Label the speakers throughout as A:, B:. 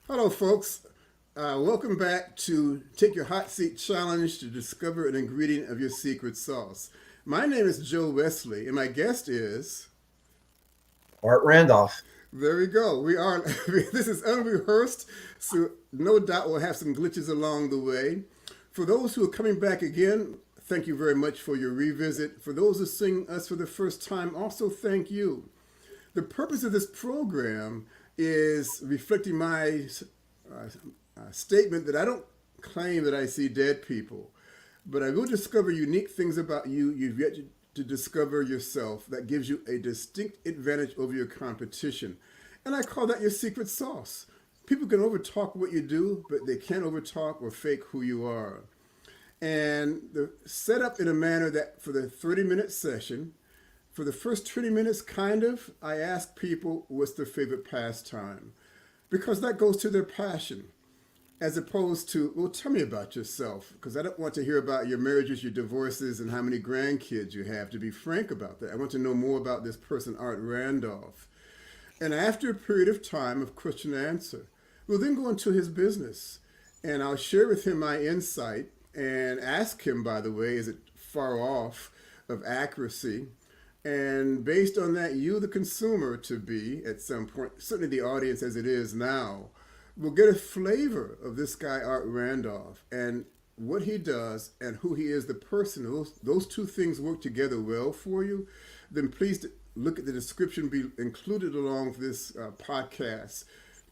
A: Hello, folks. Welcome back to Take Your Hot Seat Challenge to discover an ingredient of your secret sauce. My name is Joe Wesley, and my guest is.
B: Art Randolph.
A: There we go. We are. This is unrehearsed, so no doubt we'll have some glitches along the way. For those who are coming back again, thank you very much for your revisit. For those who are seeing us for the first time, also thank you. The purpose of this program is reflecting my statement that I don't claim that I see dead people, but I will discover unique things about you you've yet to discover yourself that gives you a distinct advantage over your competition. And I call that your secret sauce. People can overtalk what you do, but they can't overtalk or fake who you are. And the set up in a manner that for the 30-minute session, for the first 20 minutes, I ask people what's their favorite pastime because that goes to their passion as opposed to, well, tell me about yourself because I don't want to hear about your marriages, your divorces, and how many grandkids you have. To be frank about that, I want to know more about this person, Art Randolph. And after a period of time of question and answer, we'll then go into his business and I'll share with him my insight and ask him, by the way, is it far off of accuracy? And based on that, you, the consumer, to be at some point, certainly the audience as it is now, will get a flavor of this guy, Art Randolph, and what he does and who he is, the person. Those two things work together well for you. Then please look at the description be included along with this podcast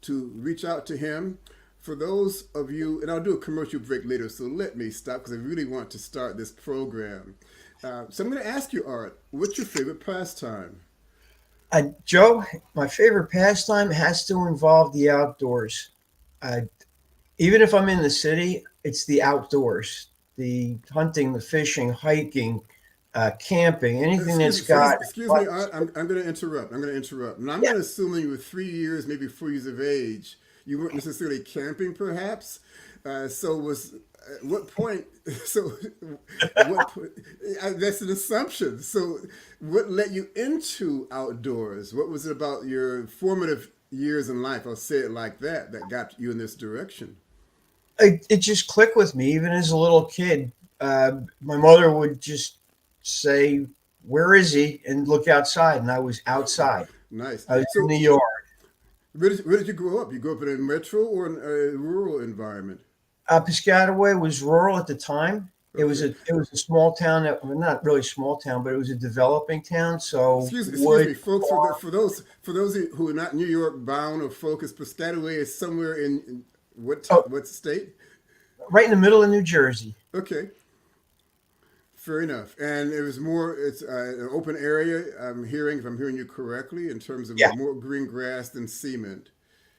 A: to reach out to him. For those of you, and I'll do a commercial break later, so let me stop because I really want to start this program. So I'm going to ask you, Art, what's your favorite pastime?
B: Joe, my favorite pastime has to involve the outdoors. Uh, Even if I'm in the city, it's the outdoors, the hunting, the fishing, hiking, camping, anything
A: Excuse
B: that's
A: me, for this,
B: got.
A: excuse me, Art, I'm going to interrupt. I'm going to interrupt. And I'm
B: Yeah,
A: going to assume when you were 3 years, maybe 4 years of age, you weren't necessarily camping, perhaps. So was at what point? So at what point? That's an assumption. So what led you into outdoors? What was it about your formative years in life? I'll say it like that. That got you in this direction.
B: it just clicked with me. Even as a little kid, my mother would just say, "Where is he?" and look outside, and I was outside.
A: Nice.
B: I was in
A: So
B: the yard.
A: where did you grow up? You grew up in a metro or in a rural environment?
B: Piscataway was rural at the time.
A: Okay.
B: It was a small town that, well, not really small town, but it was a developing town. So
A: Excuse
B: wood,
A: me, folks.
B: farm,
A: For those who are not New York bound or focused, Piscataway is somewhere in
B: oh,
A: what state?
B: right in the middle of New Jersey.
A: Okay, fair enough. And it was more. It's an open area. I'm hearing, if I'm hearing you correctly, in terms of
B: Yeah.
A: more green grass than cement.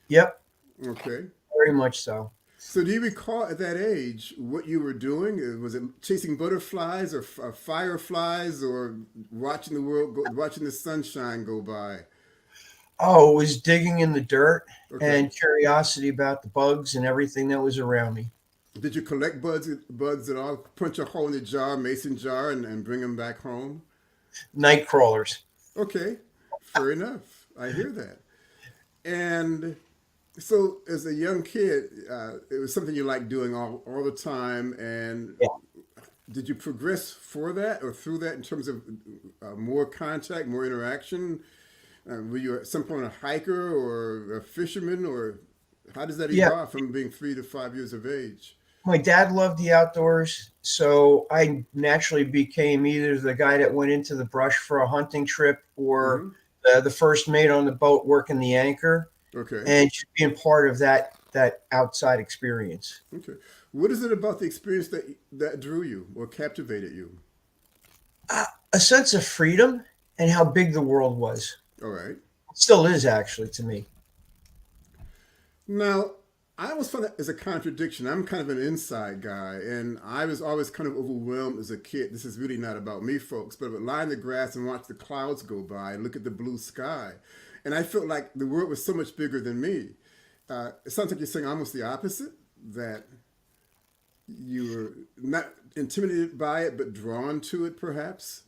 B: Yep.
A: Okay.
B: Very much so.
A: So, do you recall at that age what you were doing? Was it chasing butterflies or fireflies, or watching the world go, watching the sunshine go by?
B: Oh, it was digging in the dirt
A: Okay.
B: and curiosity about the bugs and everything that was around me.
A: Did you collect buds at all? Punch a hole in the jar, mason jar, and bring them back home?
B: Night crawlers.
A: Okay, fair enough. I hear that. And so, as a young kid, it was something you liked doing all the time. And
B: Yeah.
A: did you progress for that or through that in terms of more contact, more interaction? Were you at some point a hiker or a fisherman, or how does that
B: Yeah.
A: evolve from being 3 to 5 years of age?
B: My dad loved the outdoors, so I naturally became either the guy that went into the brush for a hunting trip or
A: Mm-hmm.
B: the first mate on the boat working the anchor,
A: Okay.
B: and just being part of that outside experience.
A: Okay. What is it about the experience that drew you or captivated you?
B: A sense of freedom and how big the world was.
A: All right.
B: It still is actually to me.
A: Now, I always find that as a contradiction. I'm kind of an inside guy, and I was always kind of overwhelmed as a kid. This is really not about me, folks, but I would lie in the grass and watch the clouds go by and look at the blue sky. And I felt like the world was so much bigger than me. It sounds like you're saying almost the opposite, that you were not intimidated by it, but drawn to it, perhaps.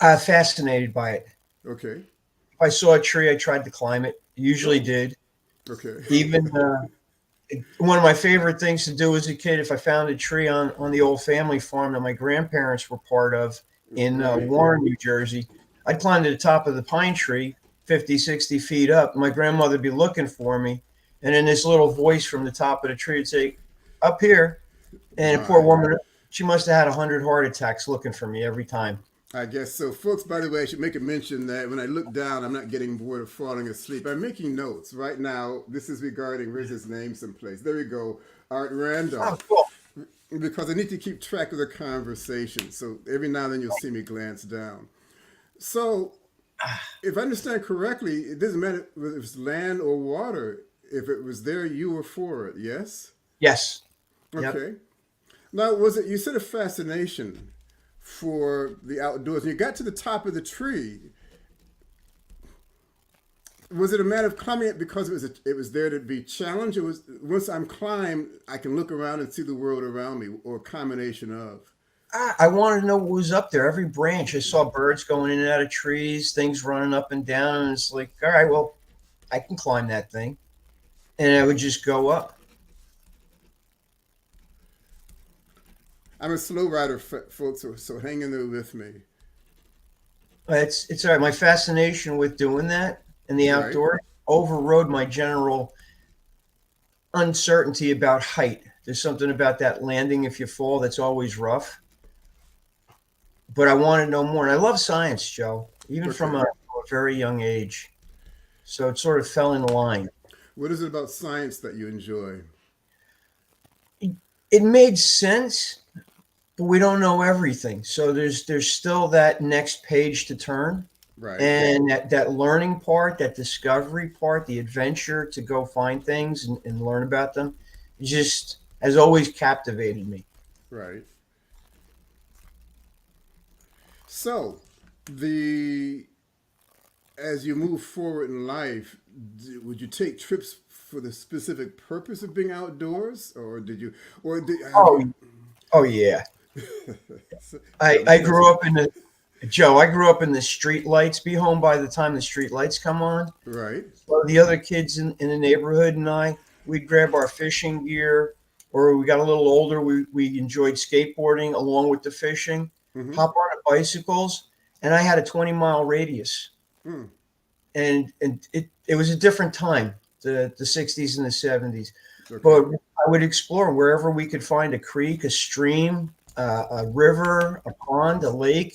B: Fascinated by it.
A: Okay.
B: If I saw a tree, I tried to climb it. Usually
A: Oh,
B: did.
A: okay.
B: Even One of my favorite things to do as a kid, if I found a tree on the old family farm that my grandparents were part of in
A: Right.
B: Warren, New Jersey, I'd climb to the top of the pine tree, 50, 60 feet up. My grandmother would be looking for me. And then this little voice from the top of the tree would say, up here. And the poor
A: My.
B: woman, she must have had 100 heart attacks looking for me every time.
A: I guess so. Folks, by the way, I should make a mention that when I look down, I'm not getting bored of falling asleep. I'm making notes right now. This is regarding, where's his name someplace? There we go. Art
B: Oh,
A: Randolph.
B: cool.
A: Because I need to keep track of the conversation. So every now and then you'll see me glance down. So if I understand correctly, it doesn't matter whether it's land or water. If it was there, you were for it, yes?
B: Yes. Yep.
A: Okay. Now, was it, you said a fascination for the outdoors, and you got to the top of the tree. Was it a matter of climbing it because it was there to be challenged? It was once I'm climbed, I can look around and see the world around me, or a combination of.
B: I wanted to know what was up there. Every branch, I saw birds going in and out of trees, things running up and down. And it's like, all right, well, I can climb that thing. And I would just go up.
A: I'm a slow rider, folks, so hang in there with me.
B: It's all right. My fascination with doing that in the
A: Right,
B: outdoors overrode my general uncertainty about height. There's something about that landing if you fall that's always rough. But I want to know more. And I love science, Joe, even from
A: okay.
B: a very young age. So it sort of fell in line.
A: What is it about science that you enjoy?
B: It made sense, but we don't know everything. So there's still that next page to turn.
A: Right.
B: And that learning part, that discovery part, the adventure to go find things and learn about them, just has always captivated me.
A: Right. So, the as you move forward in life, would you take trips for the specific purpose of being outdoors, or did you, or have
B: Oh,
A: you?
B: oh yeah.
A: Tell
B: I
A: me this.
B: grew up in the Joe. I grew up in the street lights. Be home by the time the street lights come on.
A: Right.
B: So the other kids in the neighborhood and we'd grab our fishing gear, or we got a little older. We enjoyed skateboarding along with the fishing.
A: Mm-hmm.
B: Hop on the bicycles, and I had a 20-mile radius.
A: Mm.
B: And it was a different time, the 60s and the 70s.
A: Okay.
B: But I would explore wherever we could find a creek, a stream, a river, a pond, a lake,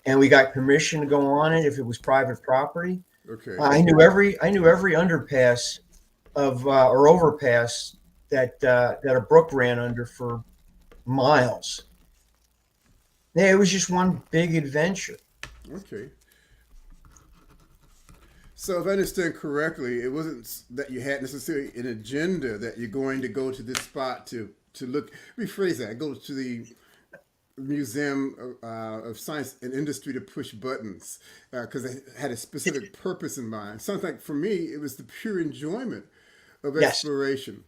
B: and we got permission to go on it if it was private property.
A: Okay.
B: I knew every underpass of or overpass that a brook ran under for miles. Yeah, it was just one big adventure.
A: Okay. So, if I understand correctly, it wasn't that you had necessarily an agenda that you're going to go to this spot to look. Rephrase that. Go to the Museum of Science and Industry to push buttons because it had a specific purpose in mind. Sounds like for me, it was the pure enjoyment of
B: Yes.
A: exploration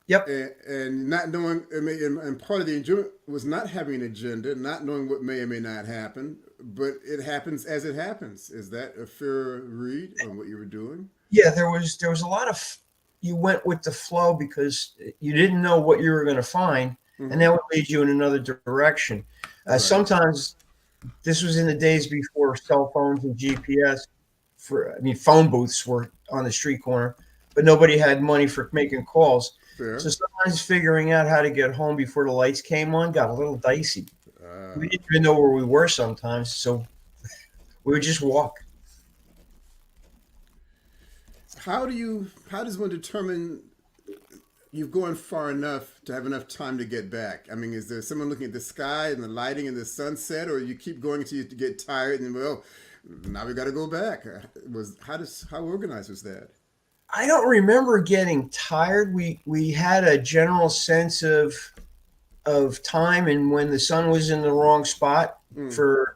B: Yep.
A: and not knowing. And part of the enjoyment was not having an agenda, not knowing what may or may not happen, but it happens as it happens. Is that a fair read on what you were doing?
B: Yeah, there was a lot of you went with the flow because you didn't know what you were going to find, and
A: Mm-hmm.
B: that would lead you in another direction.
A: Right.
B: Sometimes this was in the days before cell phones and GPS. Phone booths were on the street corner, but nobody had money for making calls. So
A: Fair.
B: sometimes figuring out how to get home before the lights came on got a little dicey. We
A: Uh,
B: didn't even know where we were sometimes, so we would just walk.
A: how does one determine you've gone far enough to have enough time to get back? I mean, is there someone looking at the sky and the lighting and the sunset, or you keep going until you get tired and well, now we got to go back? Was how organized was that?
B: I don't remember getting tired. We had a general sense of time, and when the sun was in the wrong spot
A: Mm,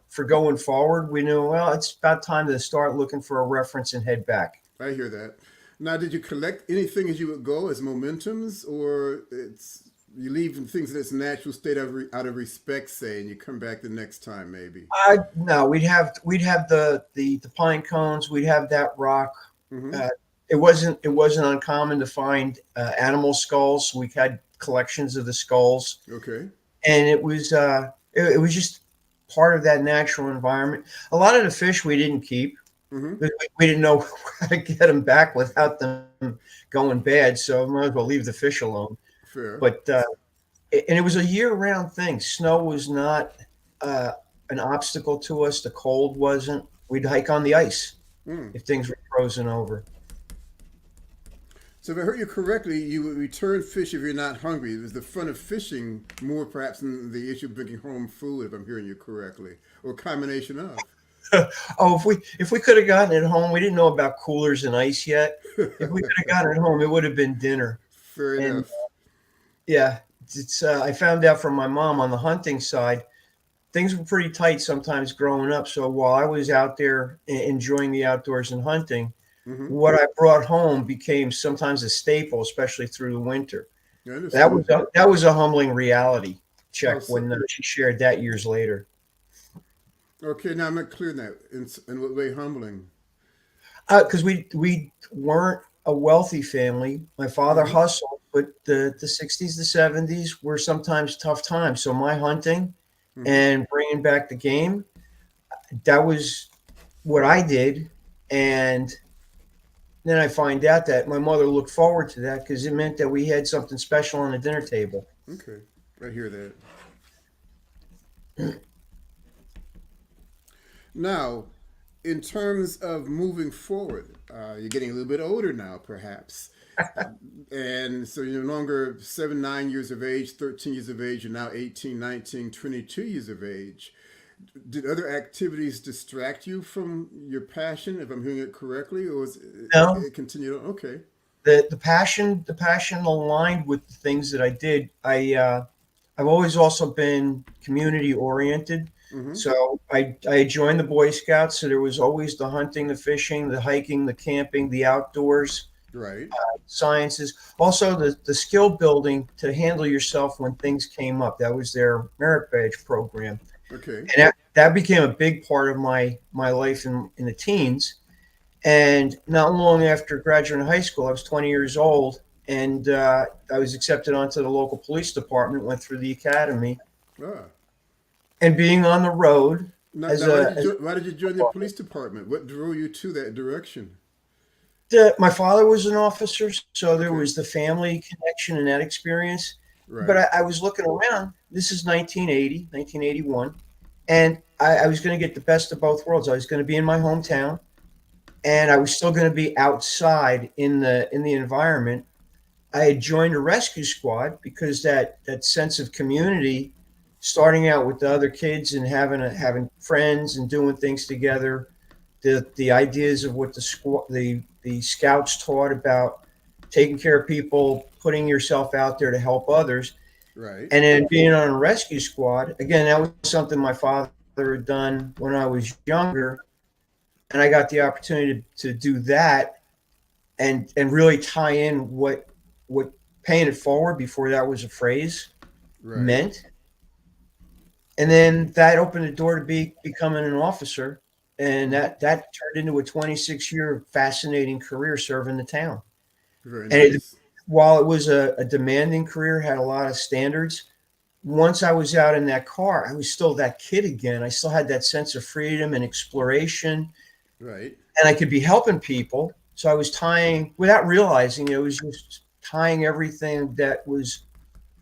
B: for going forward, we knew well it's about time to start looking for a reference and head back.
A: I hear that. Now, did you collect anything as you would go as momentums, or it's you leave things in its natural state out of respect, say, and you come back the next time, maybe?
B: No, we'd have the pine cones. We'd have that rock.
A: Mm-hmm.
B: Uh, it wasn't uncommon to find animal skulls. We had collections of the skulls,
A: Okay.
B: and it was just part of that natural environment. A lot of the fish we didn't keep.
A: Mm-hmm.
B: We didn't know how to get them back without them going bad, so might as well leave the fish alone.
A: Fair.
B: But and it was a year-round thing. Snow was not uh, an obstacle to us. The cold wasn't. We'd hike on the ice
A: Mm.
B: if things were frozen over.
A: So if I heard you correctly, you would return fish if you're not hungry. It was the fun of fishing more perhaps than the issue of bringing home food, if I'm hearing you correctly, or a combination of.
B: Oh, if we could have gotten it home, we didn't know about coolers and ice yet. If we could have gotten it home, it would have been dinner.
A: Fair
B: And
A: enough.
B: yeah, it's I found out from my mom on the hunting side, things were pretty tight sometimes growing up. So while I was out there enjoying the outdoors and hunting,
A: Mm-hmm.
B: what I brought home became sometimes a staple, especially through the winter.
A: I
B: That was
A: understand.
B: a, that was a humbling reality
A: How
B: check
A: so?
B: when she shared that years later.
A: Okay, now I'm not clear on that. In what way humbling?
B: Because we weren't a wealthy family. My father
A: Mm-hmm.
B: hustled, but the 60s, the 70s were sometimes tough times. So my hunting
A: Mm-hmm.
B: and bringing back the game, that was what I did. And then I find out that my mother looked forward to that because it meant that we had something special on the dinner table.
A: Okay, I hear that. Now, in terms of moving forward, you're getting a little bit older now, perhaps. And so you're no longer 7, 9 years of age, 13 years of age, you're now 18, 19, 22 years of age. Did other activities distract you from your passion, if I'm hearing it correctly, or was
B: No,
A: it continued on? Okay.
B: the passion aligned with the things that I did. I've always also been community oriented.
A: Mm-hmm.
B: So I joined the Boy Scouts. So there was always the hunting, the fishing, the hiking, the camping, the outdoors
A: Right.
B: sciences. Also the skill building to handle yourself when things came up. That was their merit badge program.
A: Okay.
B: And that became a big part of my life in the teens. And not long after graduating high school, I was 20 years old, and I was accepted onto the local police department. Went through the academy,
A: Ah.
B: and being on the road
A: Now, why did you join the police department? What drove you to that direction?
B: my father was an officer, so there
A: Okay.
B: was the family connection and that experience. But
A: Right.
B: I was looking around. This is 1980, 1981, and I was going to get the best of both worlds. I was going to be in my hometown, and I was still going to be outside in the environment. I had joined a rescue squad because that sense of community, starting out with the other kids and having friends and doing things together, the ideas of what the scouts taught about taking care of people, putting yourself out there to help others,
A: Right.
B: and then being on a rescue squad. Again, that was something my father had done when I was younger, and I got the opportunity to do that and really tie in what paying it forward before that was a phrase
A: Right.
B: meant. And then that opened the door to becoming an officer, and
A: Mm-hmm.
B: that turned into a 26-year fascinating career serving the town.
A: Very
B: And
A: nice.
B: while it was a demanding career, had a lot of standards. Once I was out in that car, I was still that kid again. I still had that sense of freedom and exploration,
A: Right.
B: and I could be helping people. So I was tying, without realizing, it was just tying everything that was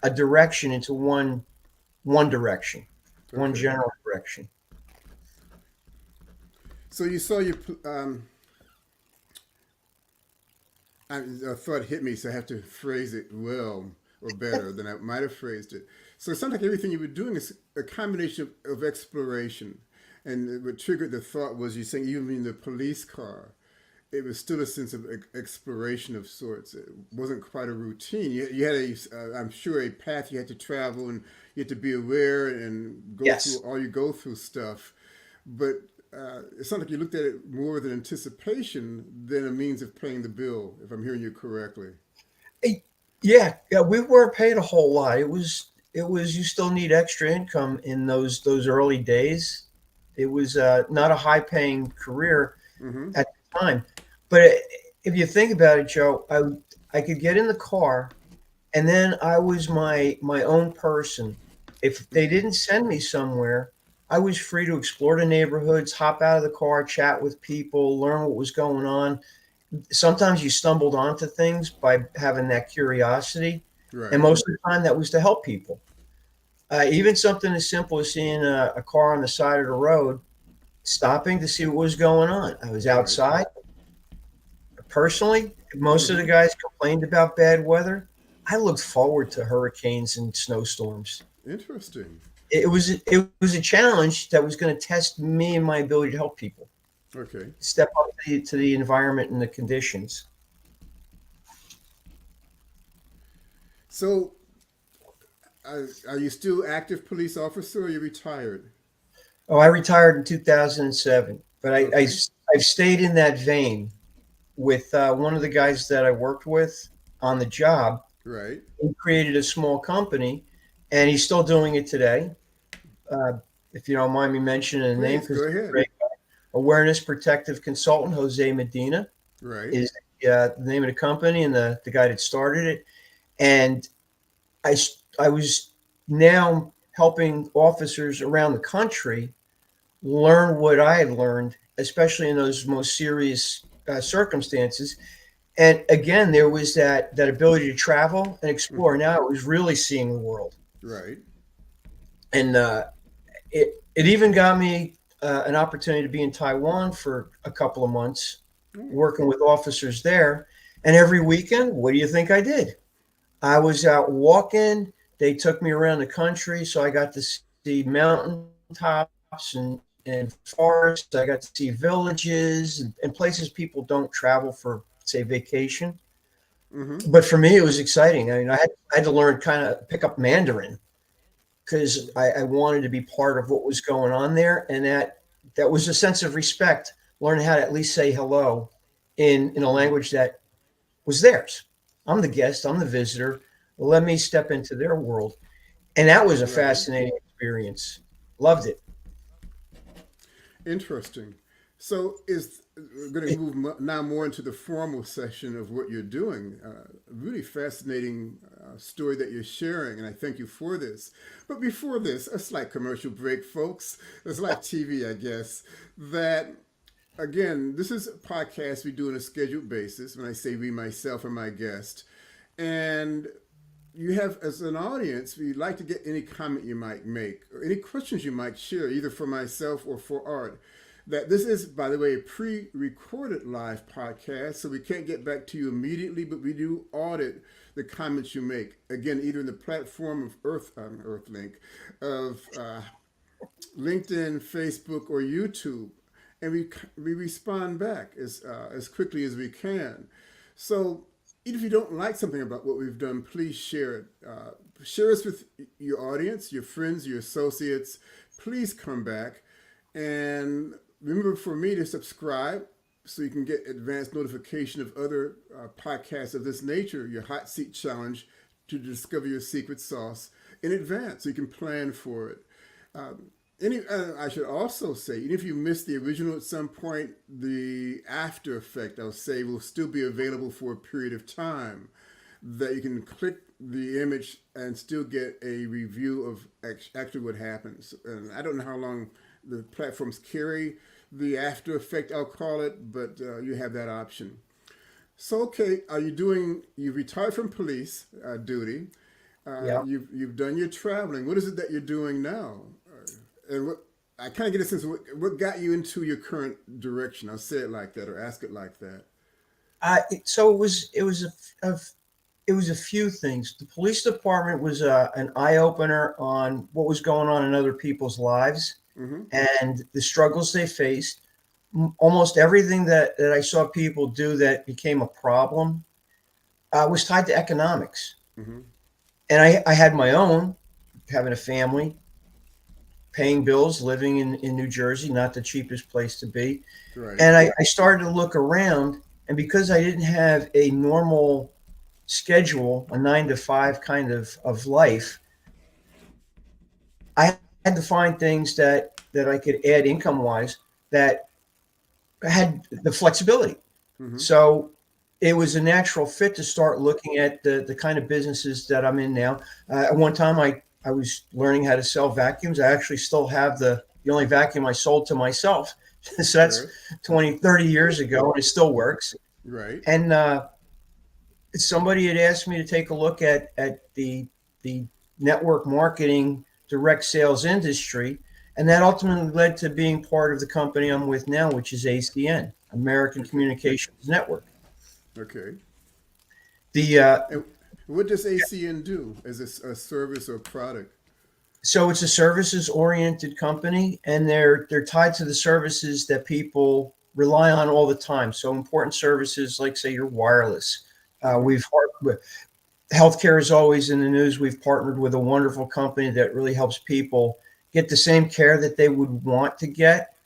B: a direction into one direction, one
A: Okay.
B: general direction.
A: So you saw your a thought hit me, so I have to phrase it well or better than I might have phrased it. So it sounds like everything you were doing is a combination of exploration. And what triggered the thought was you saying even in the police car, it was still a sense of exploration of sorts. It wasn't quite a routine. You had I'm sure, a path you had to travel, and you had to be aware and go through
B: Yes.
A: all you go through stuff. But it sounds like you looked at it more with an anticipation than a means of paying the bill, if I'm hearing you correctly.
B: Eh, yeah, we weren't paid a whole lot. It was you still need extra income in those early days. It was not a high paying career
A: Mm-hmm.
B: at the time, but if you think about it, Joe, I could get in the car and then I was my own person. If they didn't send me somewhere, I was free to explore the neighborhoods, hop out of the car, chat with people, learn what was going on. Sometimes you stumbled onto things by having that curiosity, and
A: Right.
B: most of the time that was to help people. Even something as simple as seeing a car on the side of the road, stopping to see what was going on. I was
A: Right.
B: outside. Personally, most of the
A: Mm-hmm.
B: guys complained about bad weather. I looked forward to hurricanes and snowstorms.
A: Interesting.
B: It was a challenge that was going to test me and my ability to help people
A: Okay.
B: step up to the environment and the conditions.
A: So, are you still active police officer or are you retired?
B: Oh, I retired in 2007, but
A: Okay.
B: I've stayed in that vein with one of the guys that I worked with on the job.
A: Right.
B: He created a small company, and he's still doing it today. Uh, if you don't mind me mentioning the name,
A: Please
B: because
A: go
B: he's a
A: ahead.
B: great awareness protective consultant, Jose Medina,
A: Right.
B: is the name of the company and the guy that started it. And I was now helping officers around the country learn what I had learned, especially in those most serious circumstances. And again, there was that ability to travel and explore.
A: Mm-hmm.
B: Now it was really seeing the world,
A: Right.
B: and it even got me an opportunity to be in Taiwan for a couple of months,
A: Oh,
B: working with officers there. And every weekend, what do you think I did? I was out walking. They took me around the country, so I got to see mountaintops and forests. I got to see villages and places people don't travel for, say, vacation.
A: mm-hmm.
B: But for me, it was exciting. I mean, I had to learn kind of pick up Mandarin because I wanted to be part of what was going on there, and that was a sense of respect. Learning how to at least say hello in a
A: Mm-hmm.
B: language that was theirs. I'm the guest. I'm the visitor. Let me step into their world, and that was a
A: Right.
B: fascinating experience. Loved it.
A: Interesting. So, is we're going to move now more into the formal session of what you're doing. Really fascinating story that you're sharing, and I thank you for this. But before this, a slight commercial break, folks. It's like TV, I guess. That again, this is a podcast we do on a scheduled basis. When I say we, myself, and my guest, and you have as an audience, we'd like to get any comment you might make or any questions you might share, either for myself or for Art. That this is, by the way, a pre-recorded live podcast, so we can't get back to you immediately, but we do audit the comments you make. Again, either in the platform of Earthlink, of LinkedIn, Facebook, or YouTube, and we respond back as quickly as we can. So even if you don't like something about what we've done, please share it. Share us with your audience, your friends, your associates. Please come back and remember for me to subscribe so you can get advanced notification of other podcasts of this nature. Your hot seat challenge to discover your secret sauce in advance, so you can plan for it. I should also say, even if you missed the original at some point, the after effect, I'll say, will still be available for a period of time. That you can click the image and still get a review of actually what happens. And I don't know how long the platforms carry the after effect, I'll call it, but you have that option. So, okay, are you doing? You retired from police duty.
B: Yeah.
A: You've done your traveling. What is it that you're doing now? And what I kind of get a sense of what got you into your current direction. I'll say it like that or ask it like that.
B: So a it was a few things. The police department was an eye opener on what was going on in other people's lives
A: Mm-hmm.
B: and the struggles they faced. Almost everything that I saw people do that became a problem was tied to economics.
A: Mm-hmm.
B: And I had my own, having a family, paying bills, living in New Jersey, not the cheapest place to be.
A: Right.
B: And I started to look around. And because I didn't have a normal schedule, a 9 to 5 kind of life, I had to find things that I could add income wise that had the flexibility.
A: Mm-hmm.
B: So it was a natural fit to start looking at the kind of businesses that I'm in now. At one time, I was learning how to sell vacuums. I actually still have the only vacuum I sold to myself. So that's
A: Sure.
B: 20, 30 years ago, and it still works.
A: Right.
B: And somebody had asked me to take a look at the network marketing direct sales industry, and that ultimately led to being part of the company I'm with now, which is ACN, American
A: Okay.
B: Communications Network.
A: Okay.
B: The
A: And what does ACN do as a service or product?
B: So it's a services oriented company, and they're tied to the services that people rely on all the time. So important services like, say, your wireless.
A: Mm-hmm.
B: We've healthcare is always in the news. We've partnered with a wonderful company that really helps people get the same care that they would want to get,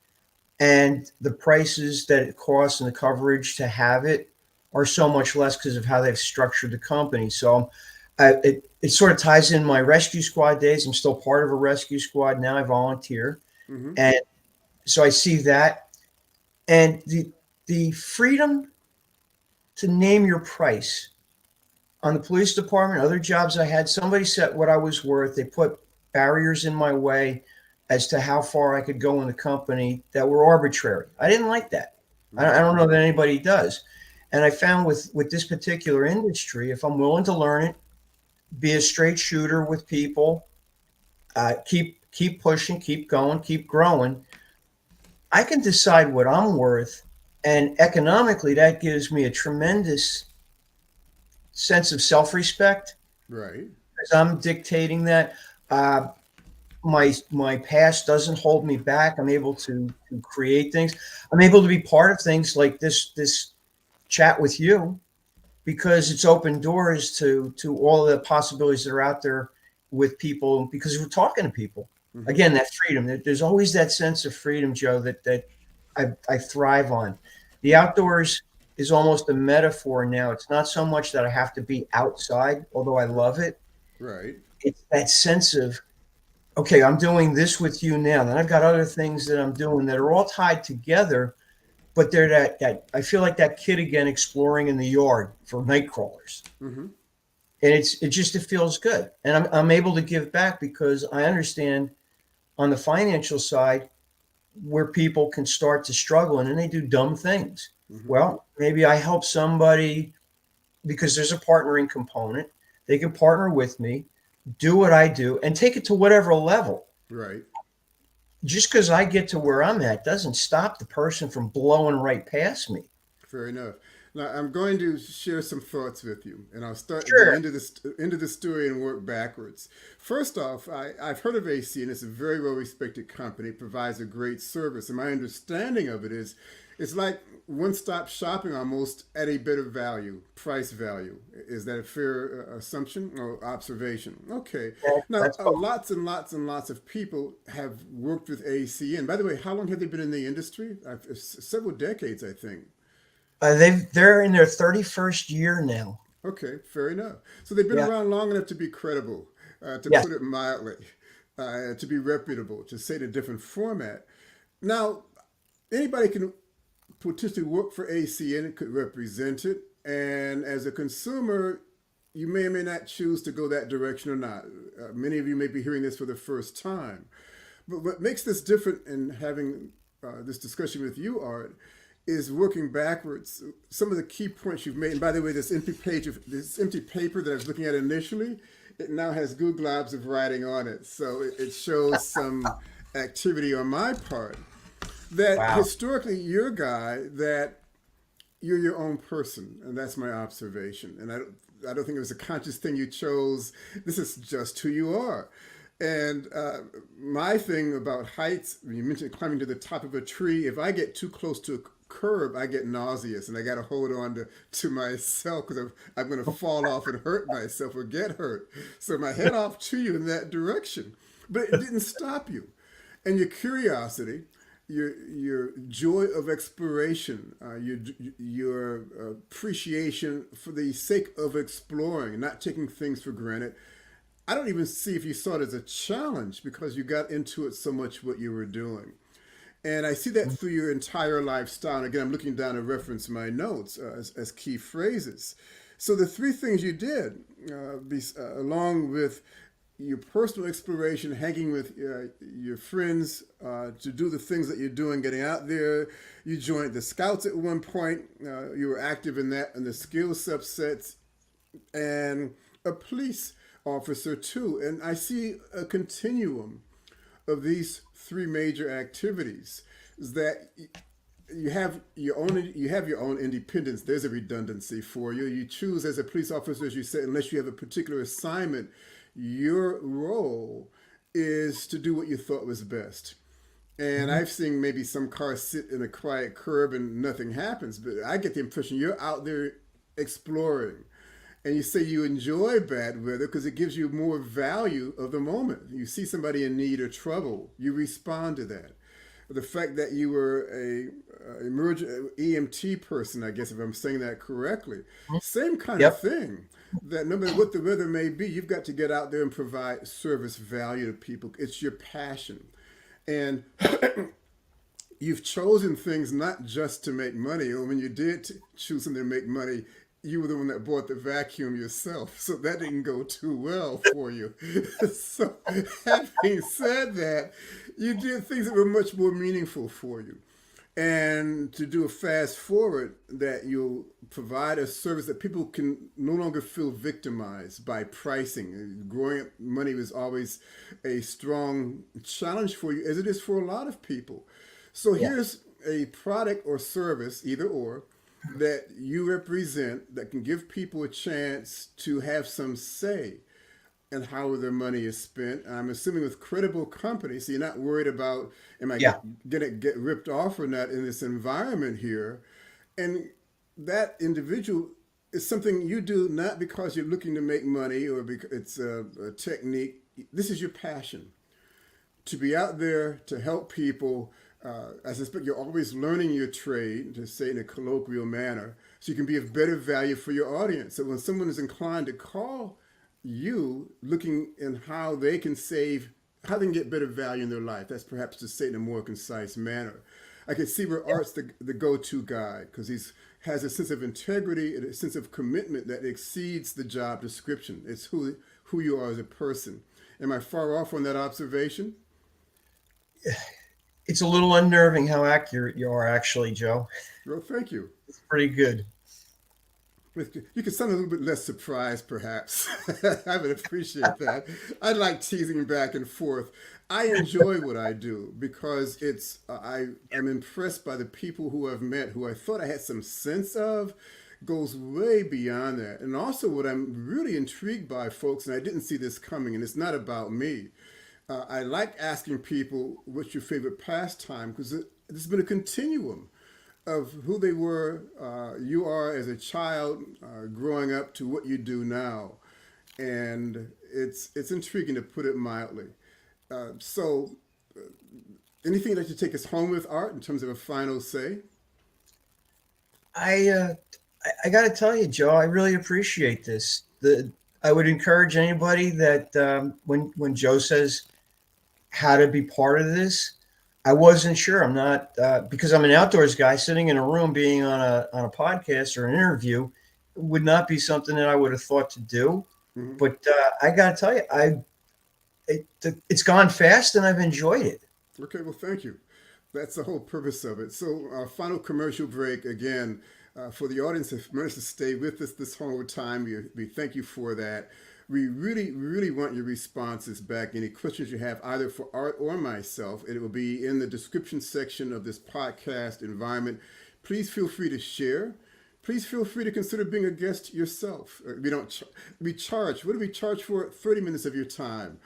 B: and the prices that it costs and the coverage to have it are so much less because of how they've structured the company. So it sort of ties in my rescue squad days. I'm still part of a rescue squad now. I volunteer,
A: Mm-hmm.
B: and so I see that, and the freedom to name your price on the police department, other jobs I had, somebody set what I was worth. They put barriers in my way as to how far I could go in the company that were arbitrary. I didn't like that. I
A: Mm-hmm.
B: don't know that anybody does. And I found with this particular industry, if I'm willing to learn it, be a straight shooter with people, keep pushing, keep going, keep growing, I can decide what I'm worth. And economically, that gives me a tremendous sense of self respect
A: Right.
B: because I'm dictating that. Uh, my past doesn't hold me back. I'm able to create things. I'm able to be part of things like this chat with you because it's opened doors to all the possibilities that are out there with people because we're talking to people.
A: Mm-hmm.
B: Again, that freedom. There's always that sense of freedom, Joe, that I thrive on. The outdoors is almost a metaphor now. It's not so much that I have to be outside, although I love it.
A: Right.
B: It's that sense of, okay, I'm doing this with you now. Then I've got other things that I'm doing that are all tied together, but they're that I feel like that kid again exploring in the yard for night crawlers.
A: Mm-hmm.
B: And it feels good. And I'm able to give back because I understand on the financial side where people can start to struggle and then they do dumb things.
A: Mm-hmm.
B: Well, maybe I help somebody because there's a partnering component. They can partner with me, do what I do, and take it to whatever level.
A: Right.
B: Just because I get to where I'm at doesn't stop the person from blowing right past me.
A: Fair enough. Now I'm going to share some thoughts with you, and I'll start at the
B: Sure.
A: end of the story and work backwards. First off, I've heard of AC, and it's a very well respected company. It provides a great service, and my understanding of it is, it's like one stop shopping almost at a better value, price value. Is that a fair assumption or observation? Okay. Now,
B: That's cool.
A: lots and lots and lots of people have worked with AC. And by the way, how long have they been in the industry? Several decades, I think.
B: They're in their 31st year now.
A: Okay, fair enough. So they've been
B: Yeah.
A: around long enough to be credible, to
B: Yes.
A: put it mildly, to be reputable, to say it in a different format. Now, anybody can potentially work for ACN and could represent it. And as a consumer, you may or may not choose to go that direction or not. Many of you may be hearing this for the first time. But what makes this different in having this discussion with you, Art, is working backwards. Some of the key points you've made, and by the way, this empty paper that I was looking at initially, it now has Google globs of writing on it. So it shows some activity on my part. That
B: Wow.
A: historically, you're a guy that you're your own person, and that's my observation. And I don't think it was a conscious thing you chose. This is just who you are. And my thing about heights, you mentioned climbing to the top of a tree. If I get too close to a curb, I get nauseous, and I got to hold on to myself because I'm going to fall off and hurt myself or get hurt. So my head off to you in that direction. But it didn't stop you. And your curiosity, your joy of exploration, your appreciation for the sake of exploring, not taking things for granted. I don't even see if you saw it as a challenge because you got into it so much what you were doing. And I see that through your entire lifestyle. And again, I'm looking down to reference my notes as key phrases. So the three things you did, along with your personal exploration, hanging with your friends to do the things that you're doing, getting out there. You joined the Scouts at one point. You were active in that, in the skills subsets, and a police officer too. And I see a continuum of these three major activities is that you have your own independence. There's a redundancy for you. You choose as a police officer, as you said, unless you have a particular assignment, your role is to do what you thought was best. And
B: Mhm.
A: I've seen maybe some cars sit in a quiet curb and nothing happens, but I get the impression you're out there exploring. And you say you enjoy bad weather because it gives you more value of the moment. You see somebody in need or trouble, you respond to that. The fact that you were a emergent EMT person, I guess if I'm saying that correctly, same kind of
B: Yep.
A: thing. That no matter what the weather may be, you've got to get out there and provide service value to people. It's your passion. And you've chosen things not just to make money, or when you did choose something to make money, you were the one that bought the vacuum yourself. So that didn't go too well for you. So, having said that, you did things that were much more meaningful for you. And to do a fast forward, that you'll provide a service that people can no longer feel victimized by pricing. Growing up, money was always a strong challenge for you, as it is for a lot of people. So
B: Yeah.
A: here's a product or service, either or, that you represent that can give people a chance to have some say in how their money is spent. I'm assuming with credible companies, so you're not worried about am I
B: Yeah.
A: gonna get ripped off or not in this environment here. And that individual is something you do not because you're looking to make money or because it's a technique. This is your passion to be out there to help people. I suspect you're always learning your trade, to say in a colloquial manner, so you can be of better value for your audience. So when someone is inclined to call you, looking in how they can save, how they can get better value in their life, that's perhaps to say it in a more concise manner. I can see where Art's the go-to guy because he's has a sense of integrity and a sense of commitment that exceeds the job description. It's who you are as a person. Am I far off on that observation?
B: It's a little unnerving how accurate you are, actually, Joe.
A: Well, thank you.
B: It's pretty good.
A: You could sound a little bit less surprised, perhaps. I would appreciate that. I like teasing back and forth. I enjoy what I do because I'm impressed by the people who I've met who I thought I had some sense of goes way beyond that. And also what I'm really intrigued by, folks, and I didn't see this coming, and it's not about me. I like asking people what's your favorite pastime because there's been a continuum of who they were, you are as a child growing up to what you do now, and it's intriguing to put it mildly. So, anything that you take us home with, Art, in terms of a final say?
B: I uh, I got to tell you, Joe, I really appreciate this. The I would encourage anybody that when Joe says how to be part of this, I wasn't sure. I'm not because I'm an outdoors guy. Sitting in a room, being on a podcast or an interview, would not be something that I would have thought to do.
A: Hmm.
B: But I got to tell you, it's gone fast, and I've enjoyed it.
A: Okay, well, thank you. That's the whole purpose of it. So, our final commercial break again. For the audience that managed to stay with us this whole time, we thank you for that. We really, really want your responses back. Any questions you have, either for Art or myself, it will be in the description section of this podcast environment. Please feel free to share. Please feel free to consider being a guest yourself. We don't we charge. What do we charge for? 30 minutes of your time.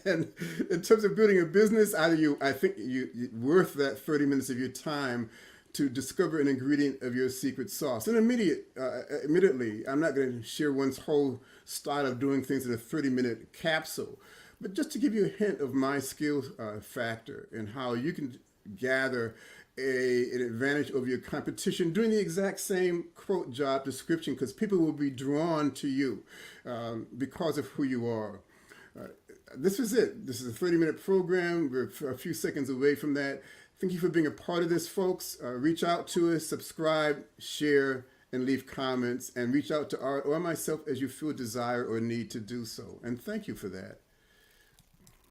A: And in terms of building a business, either I think you worth that 30 minutes of your time to discover an ingredient of your secret sauce. And admittedly, I'm not going to share one's whole style of doing things in a 30-minute capsule, but just to give you a hint of my skill factor and how you can gather an advantage over your competition doing the exact same quote job description because people will be drawn to you because of who you are. this was it. This is a 30-minute program. We're a few seconds away from that. Thank you for being a part of this, folks. Reach out to us, subscribe, share, and leave comments. And reach out to Art or myself as you feel desire or need to do so. And thank you for that.